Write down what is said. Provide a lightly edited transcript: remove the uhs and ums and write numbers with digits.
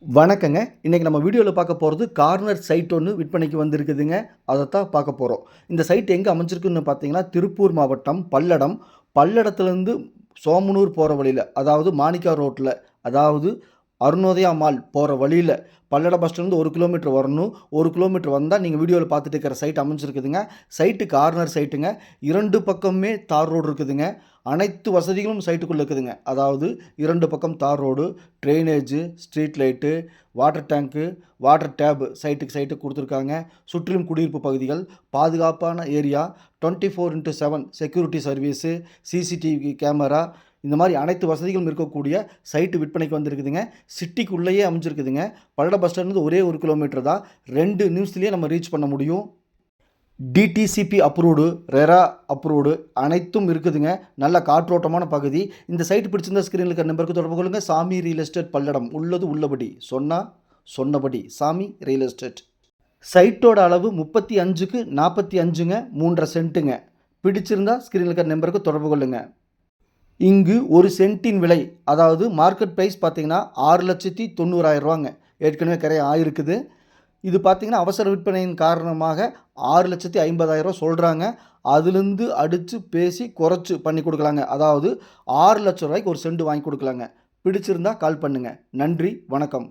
வணக்கங்க. இன்னைக்கு நம்ம வீடியோல பார்க்க போறது கார்னர் சைட் ஒண்ணு விற்பனைக்கு வந்திருக்குதுங்க. அதத்தான் பார்க்க போறோம். இந்த சைட் எங்க அமைஞ்சிருக்குன்னு பார்த்தீங்கன்னா, திருப்பூர் மாவட்டம் பல்லடம். பல்லடத்துலேருந்து சோமனூர் போற வழியில, அதாவது மாணிக்கா ரோட்ல, அதாவது அருணோதயா மால் போற வழியில, பல்லடம் பஸ் ஸ்டாண்ட்லேருந்து 1 கிலோமீட்டர் வரணும். 1 கிலோமீட்டர் வந்தா நீங்க வீடியோல பார்த்துட்டு இருக்கிற சைட் அமைஞ்சிருக்குதுங்க. Site corner சைட்டுங்க. 2 பக்கமுமே தார் ரோடு இருக்குதுங்க. அனைத்து வசதிகளும் சைட்டுக்குள்ள இருக்குதுங்க. அதாவது 2 பக்கம் tar road, drainage, street light, water tank, water tap சைட்டுக்கு சைட்டுக்கு கொடுத்துருக்காங்க. சுற்றிலும் குடியிருப்பு பகுதிகள், பாதுகாப்பான area, 24x7 security service, CCTV camera, இந்த மாதிரி அனைத்து வசதிகளும் இருக்கக்கூடிய சைட்டு விற்பனைக்கு வந்திருக்குதுங்க. சிட்டிக்குள்ளேயே அமைஞ்சிருக்குதுங்க. பல்லடம் பஸ் ஸ்டாண்ட்லேருந்து ஒரே 1 கிலோமீட்டர் தான். 2 நிமிஷத்துலேயே நம்ம ரீச் பண்ண முடியும். டிடிசிபி அப்ரூவ்டு, ரெரா அப்ரூவ்டு அனைத்தும் இருக்குதுங்க. நல்ல காற்றோட்டமான பகுதி. இந்த சைட் பிடிச்சிருந்தா ஸ்க்ரீனில் இருக்கிற நம்பருக்கு தொடர்பு கொள்ளுங்க. சாமி ரியல் எஸ்டேட் பல்லடம். உள்ளது உள்ளபடி, சொன்னா சொன்னபடி. சாமி ரியல் எஸ்டேட். சைட்டோட அளவு 35க்கு 45ங்க, 3.5 சென்ட்டுங்க. பிடிச்சிருந்தா ஸ்க்ரீனில் இருக்கிற நம்பருக்கு தொடர்பு கொள்ளுங்க. இங்கு ஒரு சென்ட்டின் விலை, அதாவது மார்க்கெட் ப்ரைஸ் பார்த்தீங்கன்னா 6,90,000 ஏற்கனவே கிரையம் ஆயிருக்குது. இது பார்த்தீங்கன்னா அவசர விற்பனையின் காரணமாக 6,50,000 சொல்கிறாங்க. அதுலேருந்து அடித்து பேசி குறைச்சி பண்ணி கொடுக்கலாங்க. அதாவது 6 லட்ச ரூபாய்க்கு ஒரு சென்ட் வாங்கி கொடுக்கலாங்க. பிடிச்சிருந்தா கால் பண்ணுங்கள். நன்றி, வணக்கம்.